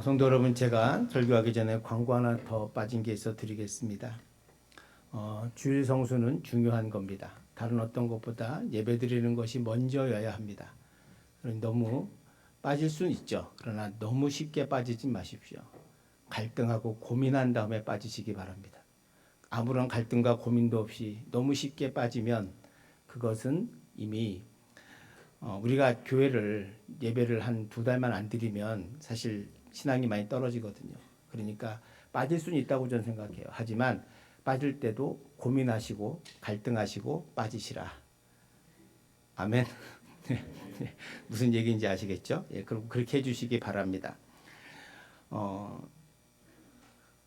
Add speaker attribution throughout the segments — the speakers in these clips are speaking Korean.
Speaker 1: 성도 여러분, 제가 설교하기 전에 광고 하나 더 빠진 게 있어 드리겠습니다. 주일 성수는 중요한 겁니다. 다른 어떤 것보다 예배 드리는 것이 먼저여야 합니다. 너무 빠질 수는 있죠. 그러나 너무 쉽게 빠지지 마십시오. 갈등하고 고민한 다음에 빠지시기 바랍니다. 아무런 갈등과 고민도 없이 너무 쉽게 빠지면 그것은 이미 우리가 교회를 예배를 한 2달만 안 드리면 사실 신앙이 많이 떨어지거든요. 그러니까 빠질 수는 있다고 저는 생각해요. 하지만 빠질 때도 고민하시고 갈등하시고 빠지시라. 아멘. 무슨 얘기인지 아시겠죠? 예, 그럼 그렇게 해주시기 바랍니다.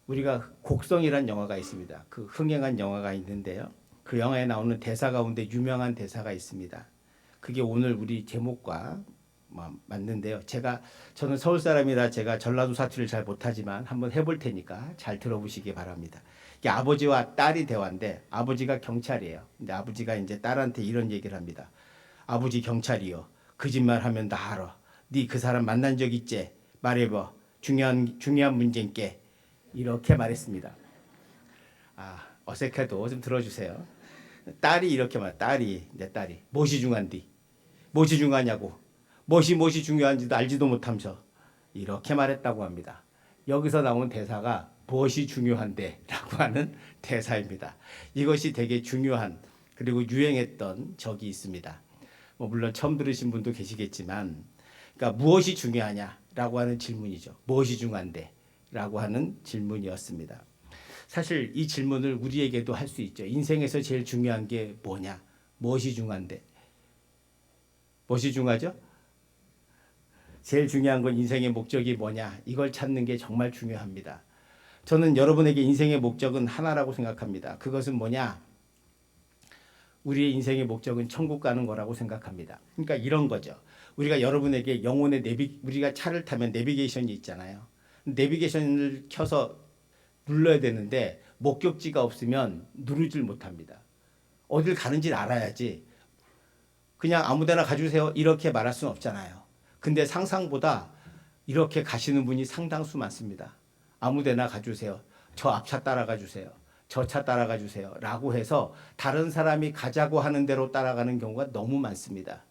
Speaker 1: 우리가 곡성이란 영화가 있습니다. 그 흥행한 영화가 있는데요. 그 영화에 나오는 대사 가운데 유명한 대사가 있습니다. 그게 오늘 우리 제목과 맞는데요. 저는 서울 사람이라 제가 전라도 사투리를 잘 못하지만 한번 해볼 테니까 잘 들어보시기 바랍니다. 이게 아버지와 딸이 대화인데 아버지가 경찰이에요. 근데 아버지가 이제 딸한테 이런 얘기를 합니다. 아버지 경찰이요. 거짓말하면 다 알아. 네 그 사람 만난 적 있지? 말해봐. 중요한 문제인게. 이렇게 말했습니다. 어색해도 좀 들어주세요. 딸이 이렇게 말. 내 딸이 무엇이 중요한디? 무엇이 중요하냐고. 무엇이 중요한지도 알지도 못하면서 이렇게 말했다고 합니다. 여기서 나온 대사가 무엇이 중요한데 라고 하는 대사입니다. 이것이 되게 중요한 그리고 유행했던 적이 있습니다. 물론 처음 들으신 분도 계시겠지만 그러니까 무엇이 중요하냐라고 하는 질문이죠. 무엇이 중요한데 라고 하는 질문이었습니다. 사실 이 질문을 우리에게도 할 수 있죠. 인생에서 제일 중요한 게 뭐냐? 무엇이 중요한데? 무엇이 중요하죠? 제일 중요한 건 인생의 목적이 뭐냐? 이걸 찾는 게 정말 중요합니다. 저는 여러분에게 인생의 목적은 하나라고 생각합니다. 그것은 뭐냐? 우리의 인생의 목적은 천국 가는 거라고 생각합니다. 그러니까 이런 거죠. 우리가 여러분에게 영혼의 우리가 차를 타면 내비게이션이 있잖아요. 내비게이션을 켜서 눌러야 되는데 목적지가 없으면 누르질 못합니다. 어딜 가는지를 알아야지. 그냥 아무데나 가주세요 이렇게 말할 수는 없잖아요. 근데 상상보다 이렇게 가시는 분이 상당수 많습니다. 아무데나 가주세요. 저 앞차 따라가 주세요. 저 차 따라가 주세요. 라고 해서 다른 사람이 가자고 하는 대로 따라가는 경우가 너무 많습니다.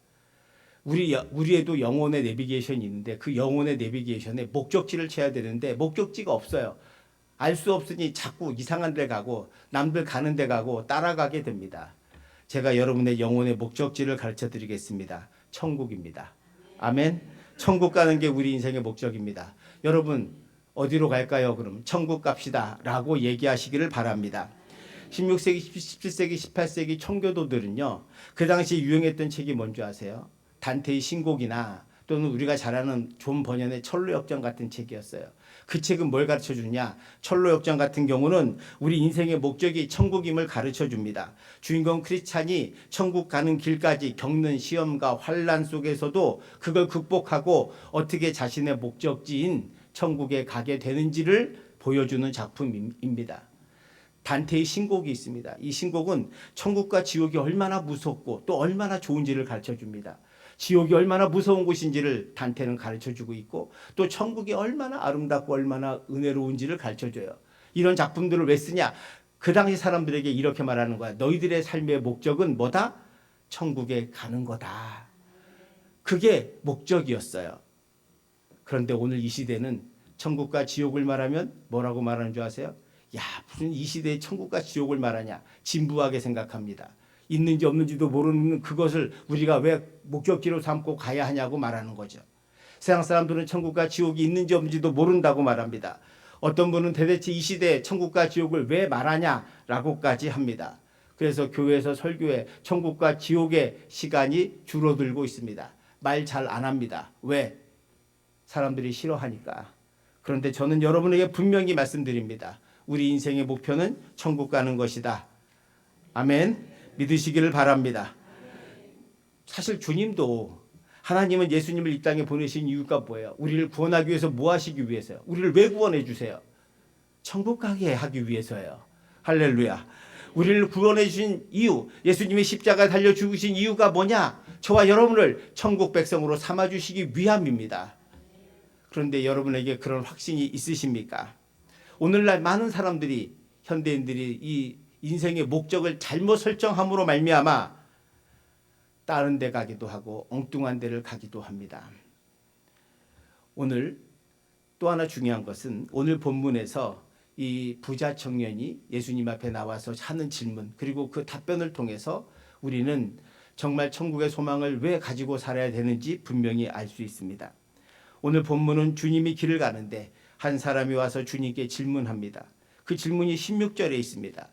Speaker 1: 우리에도 영혼의 내비게이션이 있는데 그 영혼의 내비게이션에 목적지를 쳐야 되는데 목적지가 없어요. 알 수 없으니 자꾸 이상한 데 가고 남들 가는 데 가고 따라가게 됩니다. 제가 여러분의 영혼의 목적지를 가르쳐 드리겠습니다. 천국입니다. 아멘. 천국 가는 게 우리 인생의 목적입니다. 여러분 어디로 갈까요? 그럼 천국 갑시다 라고 얘기하시기를 바랍니다. 16세기, 17세기, 18세기 청교도들은요. 그 당시 유행했던 책이 뭔지 아세요? 단테의 신곡이나 또는 우리가 잘 아는 존 버년의 철로역정 같은 책이었어요. 그 책은 뭘 가르쳐 주냐? 철로역정 같은 경우는 우리 인생의 목적이 천국임을 가르쳐 줍니다. 주인공 크리스찬이 천국 가는 길까지 겪는 시험과 환난 속에서도 그걸 극복하고 어떻게 자신의 목적지인 천국에 가게 되는지를 보여주는 작품입니다. 단테의 신곡이 있습니다. 이 신곡은 천국과 지옥이 얼마나 무섭고 또 얼마나 좋은지를 가르쳐 줍니다. 지옥이 얼마나 무서운 곳인지를 단테는 가르쳐주고 있고 또 천국이 얼마나 아름답고 얼마나 은혜로운지를 가르쳐줘요. 이런 작품들을 왜 쓰냐? 그 당시 사람들에게 이렇게 말하는 거야. 너희들의 삶의 목적은 뭐다? 천국에 가는 거다. 그게 목적이었어요. 그런데 오늘 이 시대는 천국과 지옥을 말하면 뭐라고 말하는 줄 아세요? 야, 무슨 이 시대에 천국과 지옥을 말하냐? 진부하게 생각합니다. 있는지 없는지도 모르는 그것을 우리가 왜 목적지로 삼고 가야 하냐고 말하는 거죠. 세상 사람들은 천국과 지옥이 있는지 없는지도 모른다고 말합니다. 어떤 분은 도대체 이 시대에 천국과 지옥을 왜 말하냐라고까지 합니다. 그래서 교회에서 설교에 천국과 지옥의 시간이 줄어들고 있습니다. 말 잘 안 합니다. 왜? 사람들이 싫어하니까. 그런데 저는 여러분에게 분명히 말씀드립니다. 우리 인생의 목표는 천국 가는 것이다. 아멘. 믿으시기를 바랍니다. 사실 주님도 하나님은 예수님을 이 땅에 보내신 이유가 뭐예요? 우리를 구원하기 위해서 뭐 하시기 위해서요? 우리를 왜 구원해 주세요? 천국 가게 하기 위해서예요. 할렐루야. 우리를 구원해 주신 이유, 예수님이 십자가에 달려 죽으신 이유가 뭐냐? 저와 여러분을 천국 백성으로 삼아 주시기 위함입니다. 그런데 여러분에게 그런 확신이 있으십니까? 오늘날 많은 사람들이, 현대인들이 이 인생의 목적을 잘못 설정함으로 말미암아 다른 데 가기도 하고 엉뚱한 데를 가기도 합니다. 오늘 또 하나 중요한 것은 오늘 본문에서 이 부자 청년이 예수님 앞에 나와서 하는 질문, 그리고 그 답변을 통해서 우리는 정말 천국의 소망을 왜 가지고 살아야 되는지 분명히 알 수 있습니다. 오늘 본문은 주님이 길을 가는데 한 사람이 와서 주님께 질문합니다. 그 질문이 16절에 있습니다.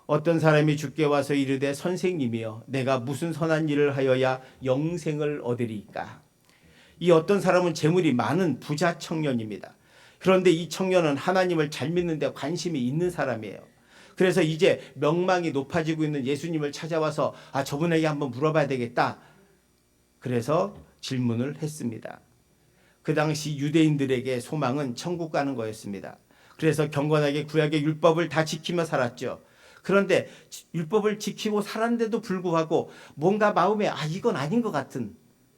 Speaker 1: 어떤 사람이 주께 와서 이르되 선생님이여 내가 무슨 선한 일을 하여야 영생을 얻으리이까. 이 어떤 사람은 재물이 많은 부자 청년입니다. 그런데 이 청년은 하나님을 잘 믿는 데 관심이 있는 사람이에요. 그래서 이제 명망이 높아지고 있는 예수님을 찾아와서 저분에게 한번 물어봐야 되겠다. 그래서 질문을 했습니다. 그 당시 유대인들에게 소망은 천국 가는 거였습니다. 그래서 경건하게 구약의 율법을 다 지키며 살았죠. 그런데 율법을 지키고 살았는데도 불구하고 뭔가 마음에 이건 아닌 것 같은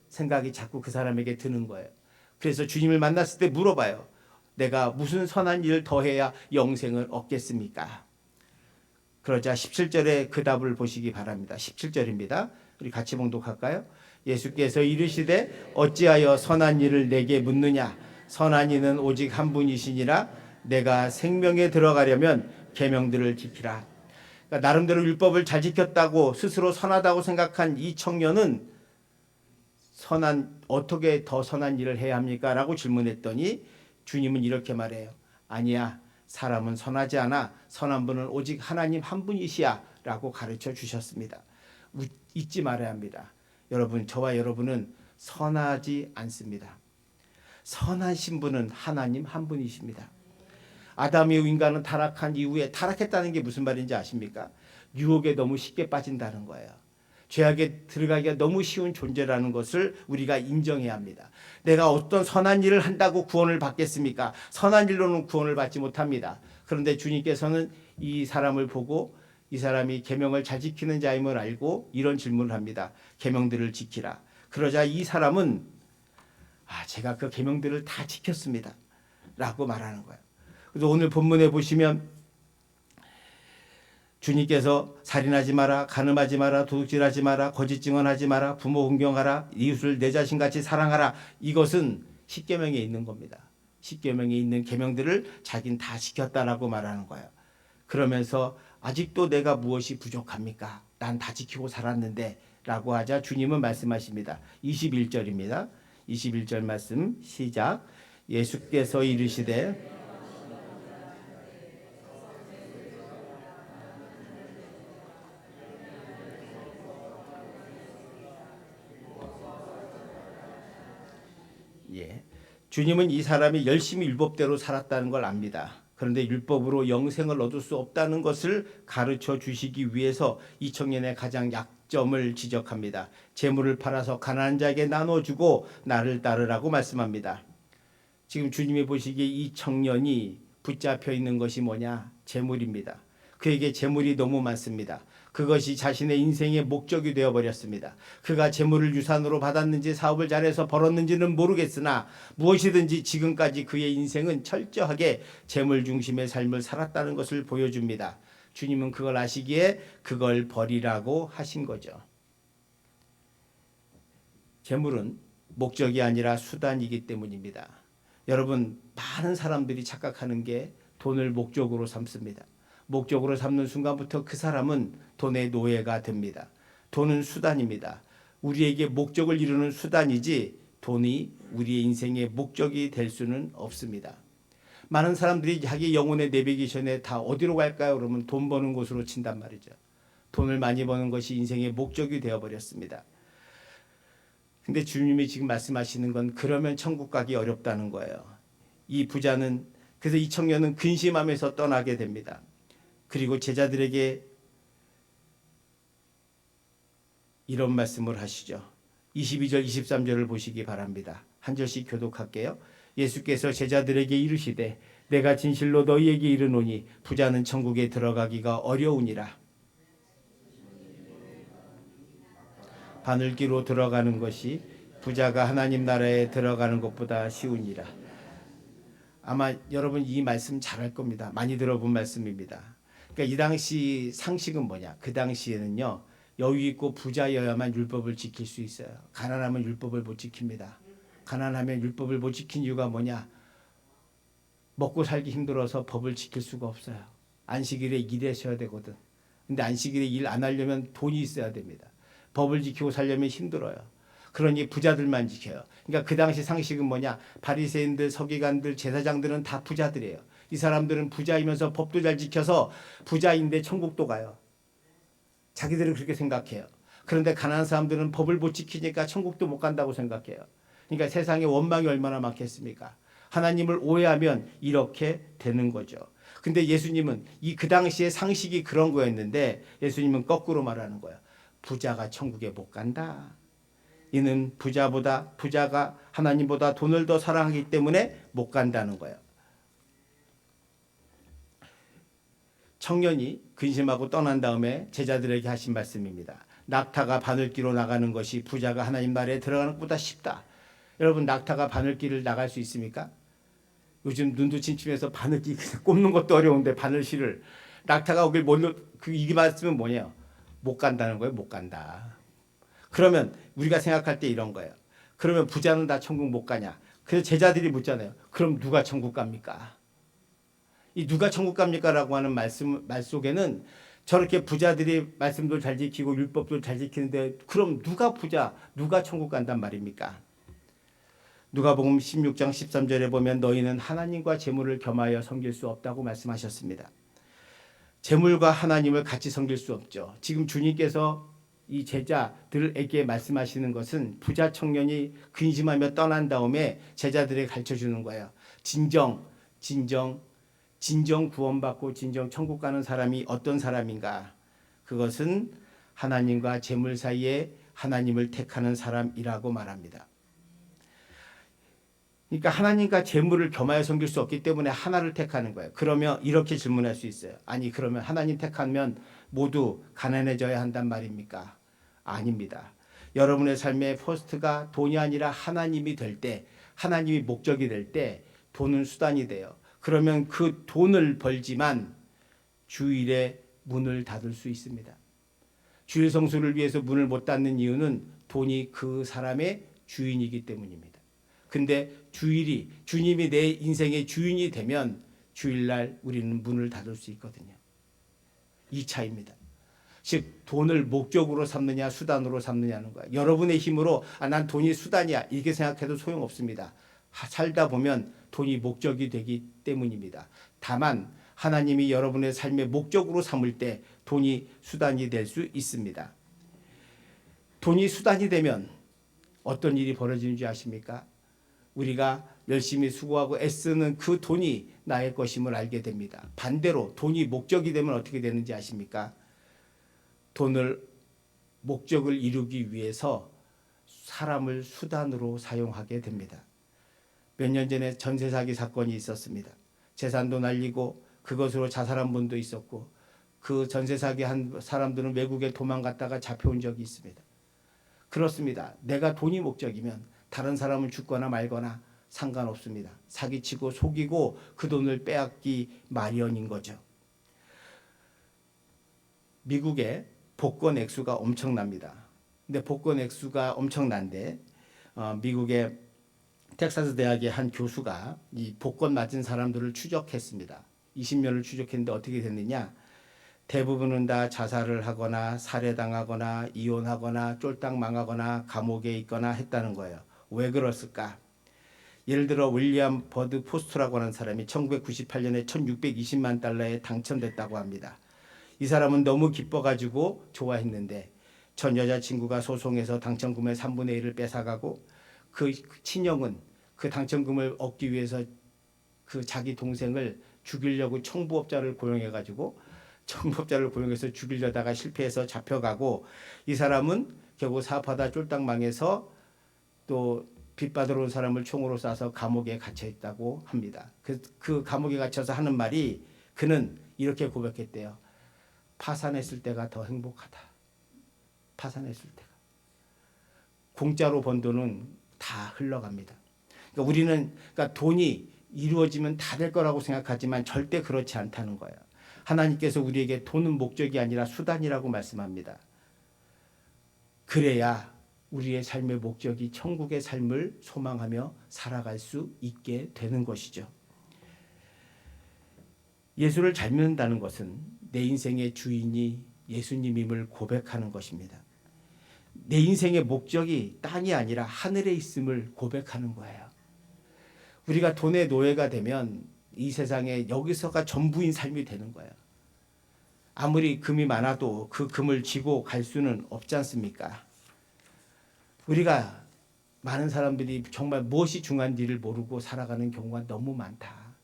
Speaker 1: 생각이 자꾸 그 사람에게 드는 거예요. 그래서 주님을 만났을 때 물어봐요. 내가 무슨 선한 일을 더해야 영생을 얻겠습니까? 그러자 17절에 그 답을 보시기 바랍니다. 17절입니다. 우리 같이 봉독할까요? 예수께서 이르시되 어찌하여 선한 일을 내게 묻느냐? 선한 이는 오직 한 분이시니라. 내가 생명에 들어가려면 계명들을 지키라. 그러니까 나름대로 율법을 잘 지켰다고 스스로 선하다고 생각한 이 청년은 어떻게 더 선한 일을 해야 합니까? 라고 질문했더니 주님은 이렇게 말해요. 아니야, 사람은 선하지 않아. 선한 분은 오직 하나님 한 분이시야 라고 가르쳐 주셨습니다. 잊지 말아야 합니다. 여러분, 저와 여러분은 선하지 않습니다. 선하신 분은 하나님 한 분이십니다. 아담 이후 인간은 타락한 이후에, 타락했다는 게 무슨 말인지 아십니까? 유혹에 너무 쉽게 빠진다는 거예요. 죄악에 들어가기가 너무 쉬운 존재라는 것을 우리가 인정해야 합니다. 내가 어떤 선한 일을 한다고 구원을 받겠습니까? 선한 일로는 구원을 받지 못합니다. 그런데 주님께서는 이 사람을 보고 이 사람이 계명을 잘 지키는 자임을 알고 이런 질문을 합니다. 계명들을 지키라. 그러자 이 사람은 제가 그 계명들을 다 지켰습니다 라고 말하는 거예요. 그래서 오늘 본문에 보시면 주님께서 살인하지 마라, 간음하지 마라, 도둑질하지 마라, 거짓 증언하지 마라, 부모 공경하라, 이웃을 내 자신같이 사랑하라. 이것은 십계명에 있는 겁니다. 십계명에 있는 계명들을 자기는 다 지켰다라고 말하는 거예요. 그러면서 아직도 내가 무엇이 부족합니까? 난 다 지키고 살았는데 라고 하자 주님은 말씀하십니다. 21절입니다. 21절 말씀 시작. 예수께서 이르시되 주님은 이 사람이 열심히 율법대로 살았다는 걸 압니다. 그런데 율법으로 영생을 얻을 수 없다는 것을 가르쳐 주시기 위해서 이 청년의 가장 약점을 지적합니다. 재물을 팔아서 가난한 자에게 나눠주고 나를 따르라고 말씀합니다. 지금 주님이 보시기에 이 청년이 붙잡혀 있는 것이 뭐냐? 재물입니다. 그에게 재물이 너무 많습니다. 그것이 자신의 인생의 목적이 되어버렸습니다. 그가 재물을 유산으로 받았는지 사업을 잘해서 벌었는지는 모르겠으나 무엇이든지 지금까지 그의 인생은 철저하게 재물 중심의 삶을 살았다는 것을 보여줍니다. 주님은 그걸 아시기에 그걸 버리라고 하신 거죠. 재물은 목적이 아니라 수단이기 때문입니다. 여러분, 많은 사람들이 착각하는 게 돈을 목적으로 삼습니다. 목적으로 삼는 순간부터 그 사람은 돈의 노예가 됩니다. 돈은 수단입니다. 우리에게 목적을 이루는 수단이지 돈이 우리의 인생의 목적이 될 수는 없습니다. 많은 사람들이 자기 영혼의 내비게이션에 다 어디로 갈까요? 그러면 돈 버는 곳으로 친단 말이죠. 돈을 많이 버는 것이 인생의 목적이 되어버렸습니다. 근데 주님이 지금 말씀하시는 건 그러면 천국 가기 어렵다는 거예요. 이 부자는, 그래서 이 청년은 근심하면서 떠나게 됩니다. 그리고 제자들에게 이런 말씀을 하시죠. 22절 23절을 보시기 바랍니다. 한 절씩 교독할게요. 예수께서 제자들에게 이르시되 내가 진실로 너희에게 이르노니 부자는 천국에 들어가기가 어려우니라. 바늘기로 들어가는 것이 부자가 하나님 나라에 들어가는 것보다 쉬우니라. 아마 여러분 이 말씀 잘 할 겁니다. 많이 들어본 말씀입니다. 그러니까 이 당시 상식은 뭐냐? 그 당시에는요, 여유 있고 부자여야만 율법을 지킬 수 있어요. 가난하면 율법을 못 지킵니다. 가난하면 율법을 못 지킨 이유가 뭐냐? 먹고 살기 힘들어서 법을 지킬 수가 없어요. 안식일에 일하셔야 되거든. 근데 안식일에 일 안 하려면 돈이 있어야 됩니다. 법을 지키고 살려면 힘들어요. 그러니 부자들만 지켜요. 그러니까 그 당시 상식은 뭐냐? 바리새인들, 서기관들, 제사장들은 다 부자들이에요. 이 사람들은 부자이면서 법도 잘 지켜서 부자인데 천국도 가요. 자기들은 그렇게 생각해요. 그런데 가난한 사람들은 법을 못 지키니까 천국도 못 간다고 생각해요. 그러니까 세상에 원망이 얼마나 많겠습니까? 하나님을 오해하면 이렇게 되는 거죠. 근데 예수님은 그 당시에 상식이 그런 거였는데 예수님은 거꾸로 말하는 거예요. 부자가 천국에 못 간다. 이는 부자가 하나님보다 돈을 더 사랑하기 때문에 못 간다는 거예요. 청년이 근심하고 떠난 다음에 제자들에게 하신 말씀입니다. 낙타가 바늘길로 나가는 것이 부자가 하나님 나라에 들어가는 것보다 쉽다. 여러분, 낙타가 바늘길을 나갈 수 있습니까? 요즘 눈도 침침해서 바늘길 꼽는 것도 어려운데 바늘실을 낙타가 오길 이 말씀은 뭐냐요? 못 간다는 거예요. 못 간다. 그러면 우리가 생각할 때 이런 거예요. 그러면 부자는 다 천국 못 가냐? 그래서 제자들이 묻잖아요. 그럼 누가 천국 갑니까? 이 누가 천국 갑니까? 라고 하는 말 속에는 저렇게 부자들이 말씀도 잘 지키고 율법도 잘 지키는데 그럼 누가 천국 간단 말입니까? 누가복음 16장 13절에 보면 너희는 하나님과 재물을 겸하여 섬길 수 없다고 말씀하셨습니다. 재물과 하나님을 같이 섬길 수 없죠. 지금 주님께서 이 제자들에게 말씀하시는 것은 부자 청년이 근심하며 떠난 다음에 제자들에게 가르쳐주는 거예요. 진정 구원받고 진정 천국 가는 사람이 어떤 사람인가? 그것은 하나님과 재물 사이에 하나님을 택하는 사람이라고 말합니다. 그러니까 하나님과 재물을 겸하여 섬길 수 없기 때문에 하나를 택하는 거예요. 그러면 이렇게 질문할 수 있어요. 아니 그러면 하나님 택하면 모두 가난해져야 한단 말입니까? 아닙니다. 여러분의 삶의 퍼스트가 돈이 아니라 하나님이 될 때, 하나님이 목적이 될 때 돈은 수단이 돼요. 그러면 그 돈을 벌지만 주일에 문을 닫을 수 있습니다. 주일 성수를 위해서 문을 못 닫는 이유는 돈이 그 사람의 주인이기 때문입니다. 근데 주님이 내 인생의 주인이 되면 주일날 우리는 문을 닫을 수 있거든요. 이 차이입니다. 즉 돈을 목적으로 삼느냐 수단으로 삼느냐는 거야. 여러분의 힘으로 난 돈이 수단이야 이렇게 생각해도 소용없습니다. 살다 보면 돈이 목적이 되기 때문입니다. 다만 하나님이 여러분의 삶의 목적으로 삼을 때 돈이 수단이 될 수 있습니다. 돈이 수단이 되면 어떤 일이 벌어지는지 아십니까? 우리가 열심히 수고하고 애쓰는 그 돈이 나의 것임을 알게 됩니다. 반대로 돈이 목적이 되면 어떻게 되는지 아십니까? 목적을 이루기 위해서 사람을 수단으로 사용하게 됩니다. 몇 년 전에 전세 사기 사건이 있었습니다. 재산도 날리고 그것으로 자살한 분도 있었고 그 전세 사기한 사람들은 외국에 도망갔다가 잡혀온 적이 있습니다. 그렇습니다. 내가 돈이 목적이면 다른 사람은 죽거나 말거나 상관없습니다. 사기치고 속이고 그 돈을 빼앗기 마련인 거죠. 미국의 복권 액수가 엄청납니다. 근데 복권 액수가 엄청난데 미국의 텍사스 대학의 한 교수가 이 복권 맞은 사람들을 추적했습니다. 20년을 추적했는데 어떻게 됐느냐? 대부분은 다 자살을 하거나 살해당하거나 이혼하거나 쫄딱 망하거나 감옥에 있거나 했다는 거예요. 왜 그랬을까? 예를 들어 윌리엄 버드 포스트라고 하는 사람이 1998년에 1620만 달러에 당첨됐다고 합니다. 이 사람은 너무 기뻐가지고 좋아했는데 전 여자친구가 소송해서 당첨금의 3분의 1을 뺏어가고 그 친형은 그 당첨금을 얻기 위해서 그 자기 동생을 죽이려고 청부업자를 고용해서 죽이려다가 실패해서 잡혀가고 이 사람은 결국 사업하다 쫄딱 망해서 또 빚 받으러 온 사람을 총으로 쏴서 감옥에 갇혀 있다고 합니다. 그 감옥에 갇혀서 하는 말이 그는 이렇게 고백했대요. 파산했을 때가 더 행복하다. 파산했을 때가. 공짜로 번 돈은 다 흘러갑니다. 그러니까 돈이 이루어지면 다 될 거라고 생각하지만 절대 그렇지 않다는 거예요. 하나님께서 우리에게 돈은 목적이 아니라 수단이라고 말씀합니다. 그래야 우리의 삶의 목적이 천국의 삶을 소망하며 살아갈 수 있게 되는 것이죠. 예수를 잘 믿는다는 것은 내 인생의 주인이 예수님임을 고백하는 것입니다. 내 인생의 목적이 땅이 아니라 하늘에 있음을 고백하는 거예요. 우리가 돈의 노예가 되면 이 세상에 여기서가 전부인 삶이 되는 거예요. 아무리 금이 많아도 그 금을 쥐고 갈 수는 없지 않습니까? 우리가 많은 사람들이 정말 무엇이 중요한지를 모르고 살아가는 경우가 너무 많다.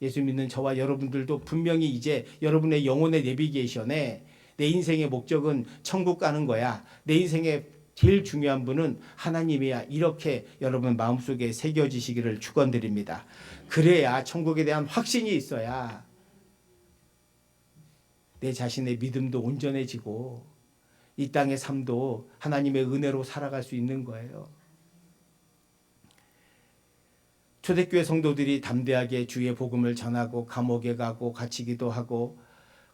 Speaker 1: 예수 믿는 저와 여러분들도 분명히 이제 여러분의 영혼의 내비게이션에 내 인생의 목적은 천국 가는 거야. 내 인생의 제일 중요한 분은 하나님이야. 이렇게 여러분 마음속에 새겨지시기를 축원드립니다. 그래야 천국에 대한 확신이 있어야 내 자신의 믿음도 온전해지고 이 땅의 삶도 하나님의 은혜로 살아갈 수 있는 거예요. 초대교회 성도들이 담대하게 주의 복음을 전하고 감옥에 가고 갇히기도 하고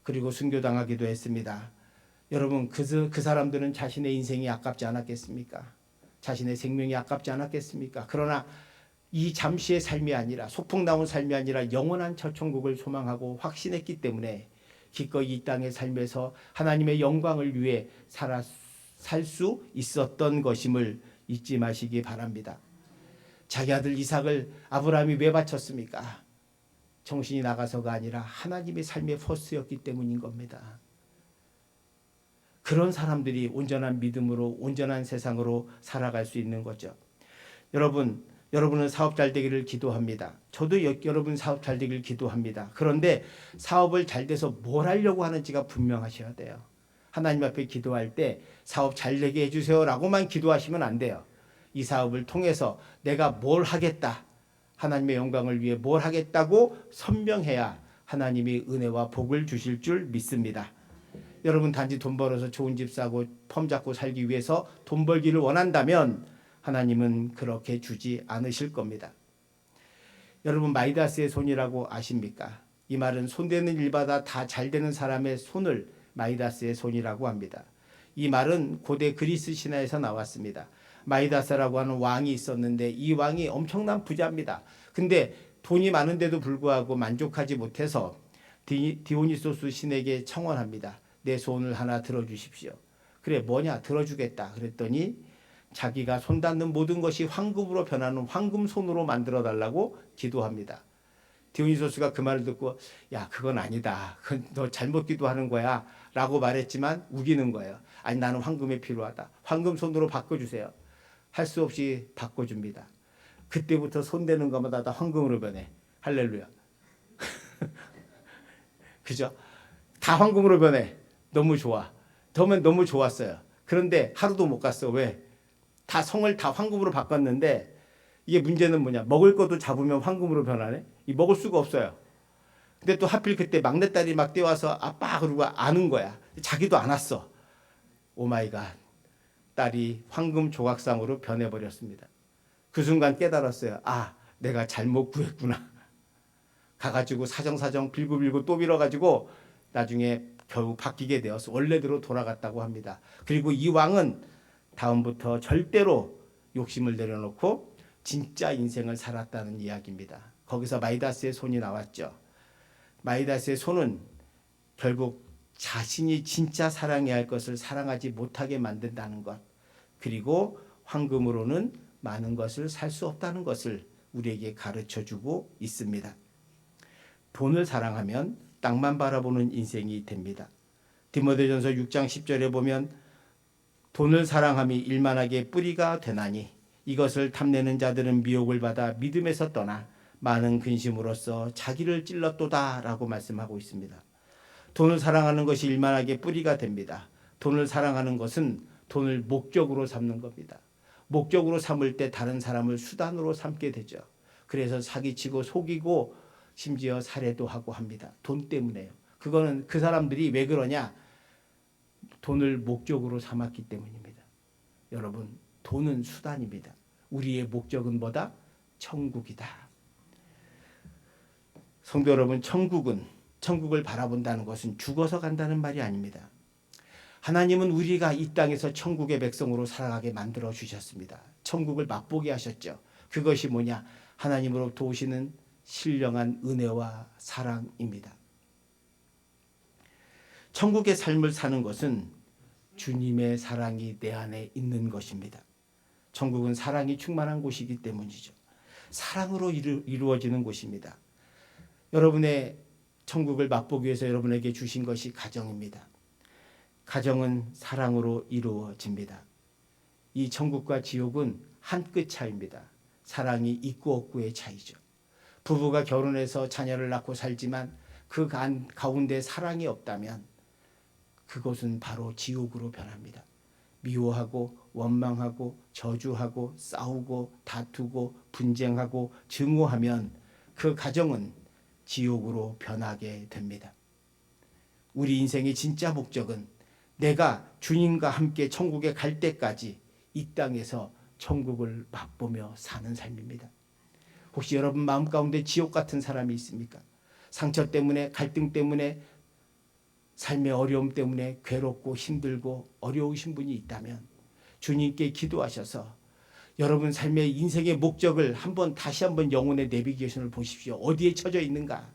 Speaker 1: 그리고 순교당하기도 했습니다. 여러분 그 사람들은 자신의 인생이 아깝지 않았겠습니까? 자신의 생명이 아깝지 않았겠습니까? 그러나 이 잠시의 삶이 아니라 소풍나온 삶이 아니라 영원한 첫 천국을 소망하고 확신했기 때문에 기꺼이 이 땅의 삶에서 하나님의 영광을 위해 살 수 있었던 것임을 잊지 마시기 바랍니다. 자기 아들 이삭을 아브라함이 왜 바쳤습니까? 정신이 나가서가 아니라 하나님의 삶의 포스였기 때문인 겁니다. 그런 사람들이 온전한 믿음으로 온전한 세상으로 살아갈 수 있는 거죠. 여러분은 사업 잘 되기를 기도합니다. 저도 여러분 사업 잘 되기를 기도합니다. 그런데 사업을 잘 돼서 뭘 하려고 하는지가 분명하셔야 돼요. 하나님 앞에 기도할 때 사업 잘 되게 해주세요 라고만 기도하시면 안 돼요. 이 사업을 통해서 내가 뭘 하겠다. 하나님의 영광을 위해 뭘 하겠다고 선명해야 하나님이 은혜와 복을 주실 줄 믿습니다. 여러분 단지 돈 벌어서 좋은 집 사고 펌 잡고 살기 위해서 돈 벌기를 원한다면 하나님은 그렇게 주지 않으실 겁니다. 여러분 마이다스의 손이라고 아십니까? 이 말은 손대는 일마다 다 잘 되는 사람의 손을 마이다스의 손이라고 합니다. 이 말은 고대 그리스 신화에서 나왔습니다. 마이다스라고 하는 왕이 있었는데 이 왕이 엄청난 부자입니다. 근데 돈이 많은데도 불구하고 만족하지 못해서 디오니소스 신에게 청원합니다. 내 손을 하나 들어주십시오. 그래 뭐냐 들어주겠다 그랬더니 자기가 손 닿는 모든 것이 황금으로 변하는 황금손으로 만들어 달라고 기도합니다. 디오니소스가 그 말을 듣고 야 그건 아니다. 그건 너 잘못 기도하는 거야 라고 말했지만 우기는 거예요. 아니 나는 황금이 필요하다. 황금손으로 바꿔주세요. 할 수 없이 바꿔줍니다. 그때부터 손대는 것마다 다 황금으로 변해. 할렐루야. 그죠? 다 황금으로 변해. 너무 좋아. 너무 좋았어요. 그런데 하루도 못 갔어. 왜? 다 성을 다 황금으로 바꿨는데 이게 문제는 뭐냐? 먹을 것도 잡으면 황금으로 변하네. 이 먹을 수가 없어요. 근데 또 하필 그때 막내딸이 막 뛰어와서 아빠 그러고 아는 거야. 자기도 안 왔어. 오 마이 갓. 딸이 황금 조각상으로 변해버렸습니다. 그 순간 깨달았어요. 아, 내가 잘못 구했구나. 가가지고 사정사정 빌고 또 빌어가지고 나중에 결국 바뀌게 되어서 원래대로 돌아갔다고 합니다. 그리고 이 왕은 다음부터 절대로 욕심을 내려놓고 진짜 인생을 살았다는 이야기입니다. 거기서 마이다스의 손이 나왔죠. 마이다스의 손은 결국 자신이 진짜 사랑해야 할 것을 사랑하지 못하게 만든다는 것, 그리고 황금으로는 많은 것을 살 수 없다는 것을 우리에게 가르쳐주고 있습니다. 돈을 사랑하면 땅만 바라보는 인생이 됩니다. 디모데전서 6장 10절에 보면 돈을 사랑함이 일만하게 뿌리가 되나니 이것을 탐내는 자들은 미혹을 받아 믿음에서 떠나 많은 근심으로써 자기를 찔렀도다 라고 말씀하고 있습니다. 돈을 사랑하는 것이 일만하게 뿌리가 됩니다. 돈을 사랑하는 것은 돈을 목적으로 삼는 겁니다. 목적으로 삼을 때 다른 사람을 수단으로 삼게 되죠. 그래서 사기치고 속이고 심지어 살해도 하고 합니다. 돈 때문에요. 그거는 그 사람들이 왜 그러냐? 돈을 목적으로 삼았기 때문입니다. 여러분, 돈은 수단입니다. 우리의 목적은 뭐다? 천국이다. 성도 여러분, 천국을 바라본다는 것은 죽어서 간다는 말이 아닙니다. 하나님은 우리가 이 땅에서 천국의 백성으로 살아가게 만들어 주셨습니다. 천국을 맛보게 하셨죠. 그것이 뭐냐? 하나님으로부터 오시는 신령한 은혜와 사랑입니다. 천국의 삶을 사는 것은 주님의 사랑이 내 안에 있는 것입니다. 천국은 사랑이 충만한 곳이기 때문이죠. 사랑으로 이루어지는 곳입니다. 여러분의 천국을 맛보기 위해서 여러분에게 주신 것이 가정입니다. 가정은 사랑으로 이루어집니다. 이 천국과 지옥은 한 끗 차이입니다. 사랑이 있고 없고의 차이죠. 부부가 결혼해서 자녀를 낳고 살지만 그 가운데 사랑이 없다면 그것은 바로 지옥으로 변합니다. 미워하고 원망하고 저주하고 싸우고 다투고 분쟁하고 증오하면 그 가정은 지옥으로 변하게 됩니다. 우리 인생의 진짜 목적은 내가 주님과 함께 천국에 갈 때까지 이 땅에서 천국을 맛보며 사는 삶입니다. 혹시 여러분 마음 가운데 지옥 같은 사람이 있습니까? 상처 때문에, 갈등 때문에, 삶의 어려움 때문에 괴롭고 힘들고 어려우신 분이 있다면 주님께 기도하셔서 여러분 삶의 인생의 목적을 다시 한번 영혼의 내비게이션을 보십시오. 어디에 처져 있는가?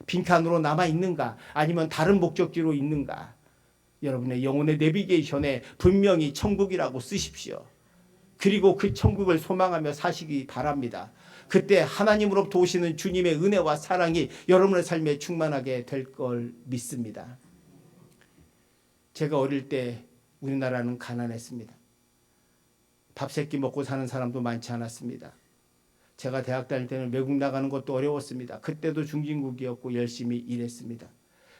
Speaker 1: 빈칸으로 남아 있는가? 아니면 다른 목적지로 있는가? 여러분의 영혼의 내비게이션에 분명히 천국이라고 쓰십시오. 그리고 그 천국을 소망하며 사시기 바랍니다. 그때 하나님으로부터 오시는 주님의 은혜와 사랑이 여러분의 삶에 충만하게 될 걸 믿습니다. 제가 어릴 때 우리나라는 가난했습니다. 밥 세 끼 먹고 사는 사람도 많지 않았습니다. 제가 대학 다닐 때는 외국 나가는 것도 어려웠습니다. 그때도 중진국이었고 열심히 일했습니다.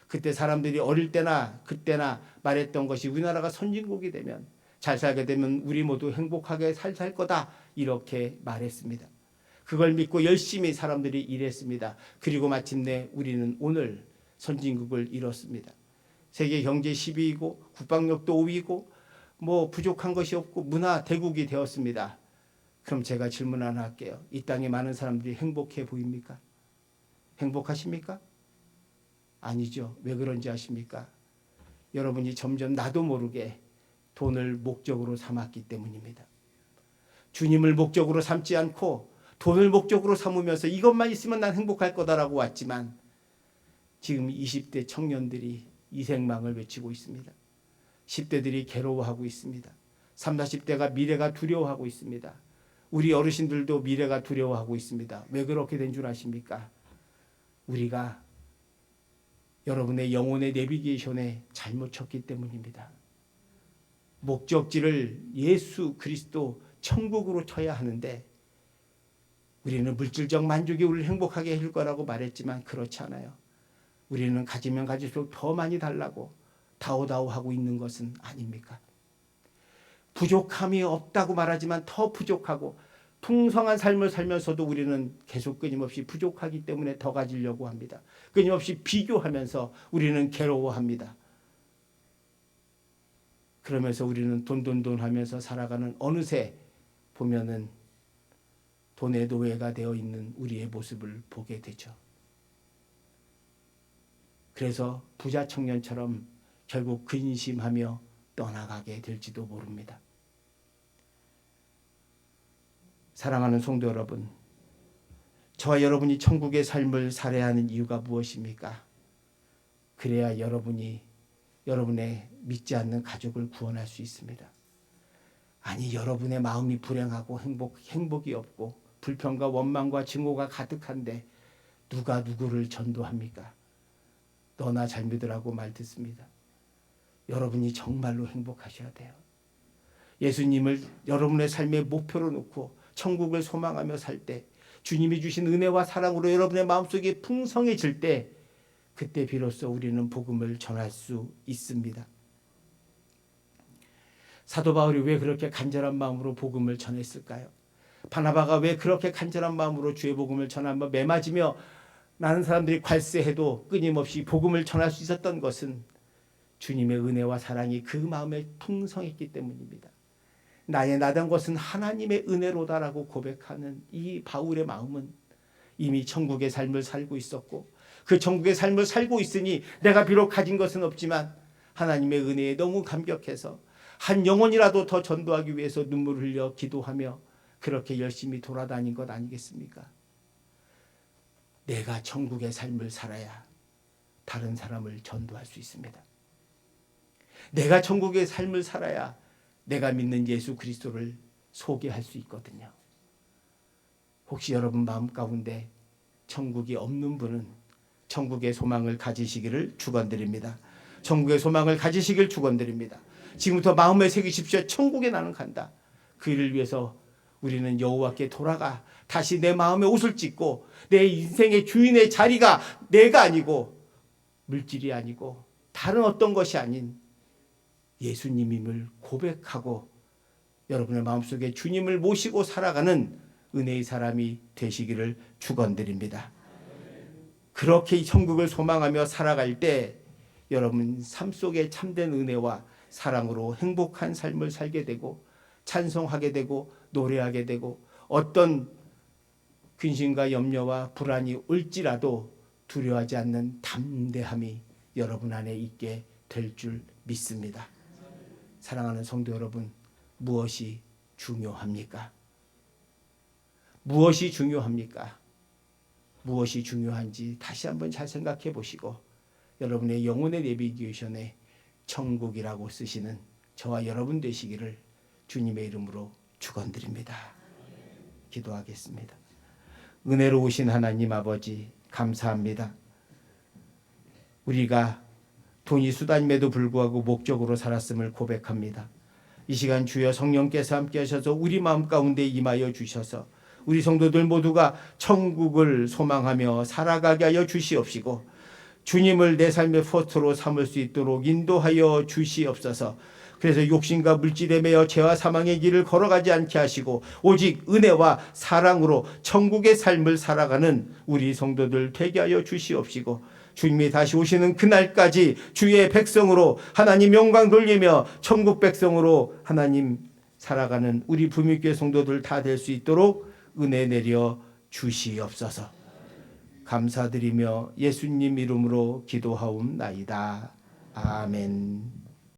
Speaker 1: 그때 사람들이 어릴 때나 그때나 말했던 것이 우리나라가 선진국이 되면 잘 살게 되면 우리 모두 행복하게 살 거다 이렇게 말했습니다. 그걸 믿고 열심히 사람들이 일했습니다. 그리고 마침내 우리는 오늘 선진국을 이뤘습니다. 세계 경제 10위이고 국방력도 5위이고 부족한 것이 없고 문화 대국이 되었습니다. 그럼 제가 질문 하나 할게요. 이 땅에 많은 사람들이 행복해 보입니까? 행복하십니까? 아니죠. 왜 그런지 아십니까? 여러분이 점점 나도 모르게 돈을 목적으로 삼았기 때문입니다. 주님을 목적으로 삼지 않고 돈을 목적으로 삼으면서 이것만 있으면 난 행복할 거다라고 왔지만 지금 20대 청년들이 이생망을 외치고 있습니다. 10대들이 괴로워하고 있습니다. 30, 40대가 미래가 두려워하고 있습니다. 우리 어르신들도 미래가 두려워하고 있습니다. 왜 그렇게 된 줄 아십니까? 우리가 여러분의 영혼의 내비게이션에 잘못 쳤기 때문입니다. 목적지를 예수 그리스도 천국으로 쳐야 하는데 우리는 물질적 만족이 우리를 행복하게 해줄 거라고 말했지만 그렇지 않아요. 우리는 가지면 가질수록 더 많이 달라고 다오다오하고 있는 것은 아닙니까? 부족함이 없다고 말하지만 더 부족하고 풍성한 삶을 살면서도 우리는 계속 끊임없이 부족하기 때문에 더 가지려고 합니다. 끊임없이 비교하면서 우리는 괴로워합니다. 그러면서 우리는 돈 하면서 살아가는 어느새 보면은 돈의 노예가 되어 있는 우리의 모습을 보게 되죠. 그래서 부자 청년처럼 결국 근심하며 떠나가게 될지도 모릅니다. 사랑하는 성도 여러분, 저와 여러분이 천국의 삶을 살아야 하는 이유가 무엇입니까? 그래야 여러분이 여러분의 믿지 않는 가족을 구원할 수 있습니다. 아니, 여러분의 마음이 불행하고 행복이 없고 불평과 원망과 증오가 가득한데 누가 누구를 전도합니까? 너나 잘 믿으라고 말 듣습니다. 여러분이 정말로 행복하셔야 돼요. 예수님을 여러분의 삶의 목표로 놓고 천국을 소망하며 살 때 주님이 주신 은혜와 사랑으로 여러분의 마음속에 풍성해질 때 그때 비로소 우리는 복음을 전할 수 있습니다. 사도 바울이 왜 그렇게 간절한 마음으로 복음을 전했을까요? 바나바가 왜 그렇게 간절한 마음으로 주의 복음을 전하며 매맞으며 많은 사람들이 괄세해도 끊임없이 복음을 전할 수 있었던 것은 주님의 은혜와 사랑이 그 마음에 풍성했기 때문입니다. 나의 나된 것은 하나님의 은혜로다라고 고백하는 이 바울의 마음은 이미 천국의 삶을 살고 있었고 그 천국의 삶을 살고 있으니 내가 비록 가진 것은 없지만 하나님의 은혜에 너무 감격해서 한 영혼이라도 더 전도하기 위해서 눈물을 흘려 기도하며 그렇게 열심히 돌아다닌 것 아니겠습니까? 내가 천국의 삶을 살아야 다른 사람을 전도할 수 있습니다. 내가 천국의 삶을 살아야 내가 믿는 예수 그리스도를 소개할 수 있거든요. 혹시 여러분 마음 가운데 천국이 없는 분은 천국의 소망을 가지시기를 축원드립니다. 천국의 소망을 가지시길 축원드립니다. 지금부터 마음에 새기십시오. 천국에 나는 간다. 그 일을 위해서 우리는 여호와께 돌아가 다시 내 마음에 옷을 찢고 내 인생의 주인의 자리가 내가 아니고 물질이 아니고 다른 어떤 것이 아닌 예수님임을 고백하고 여러분의 마음속에 주님을 모시고 살아가는 은혜의 사람이 되시기를 축원드립니다. 그렇게 천국을 소망하며 살아갈 때 여러분 삶 속에 참된 은혜와 사랑으로 행복한 삶을 살게 되고 찬송하게 되고 노래하게 되고 어떤 근심과 염려와 불안이 올지라도 두려워하지 않는 담대함이 여러분 안에 있게 될 줄 믿습니다. 사랑하는 성도 여러분, 무엇이 중요합니까? 무엇이 중요합니까? 무엇이 중요한지 다시 한번 잘 생각해 보시고 여러분의 영혼의 내비게이션에 천국이라고 쓰시는 저와 여러분 되시기를 주님의 이름으로 축원드립니다. 기도하겠습니다. 은혜로우신 하나님 아버지 감사합니다. 우리가 돈이 수단임에도 불구하고 목적으로 살았음을 고백합니다. 이 시간 주여 성령께서 함께 하셔서 우리 마음 가운데 임하여 주셔서 우리 성도들 모두가 천국을 소망하며 살아가게 하여 주시옵시고 주님을 내 삶의 포스트로 삼을 수 있도록 인도하여 주시옵소서. 그래서 욕심과 물질에 매여 죄와 사망의 길을 걸어가지 않게 하시고 오직 은혜와 사랑으로 천국의 삶을 살아가는 우리 성도들 되게 하여 주시옵시고 주님이 다시 오시는 그날까지 주의 백성으로 하나님 영광 돌리며 천국 백성으로 하나님 살아가는 우리 부미교회 성도들 다 될 수 있도록 은혜 내려 주시옵소서. 감사드리며 예수님 이름으로 기도하옵나이다. 아멘.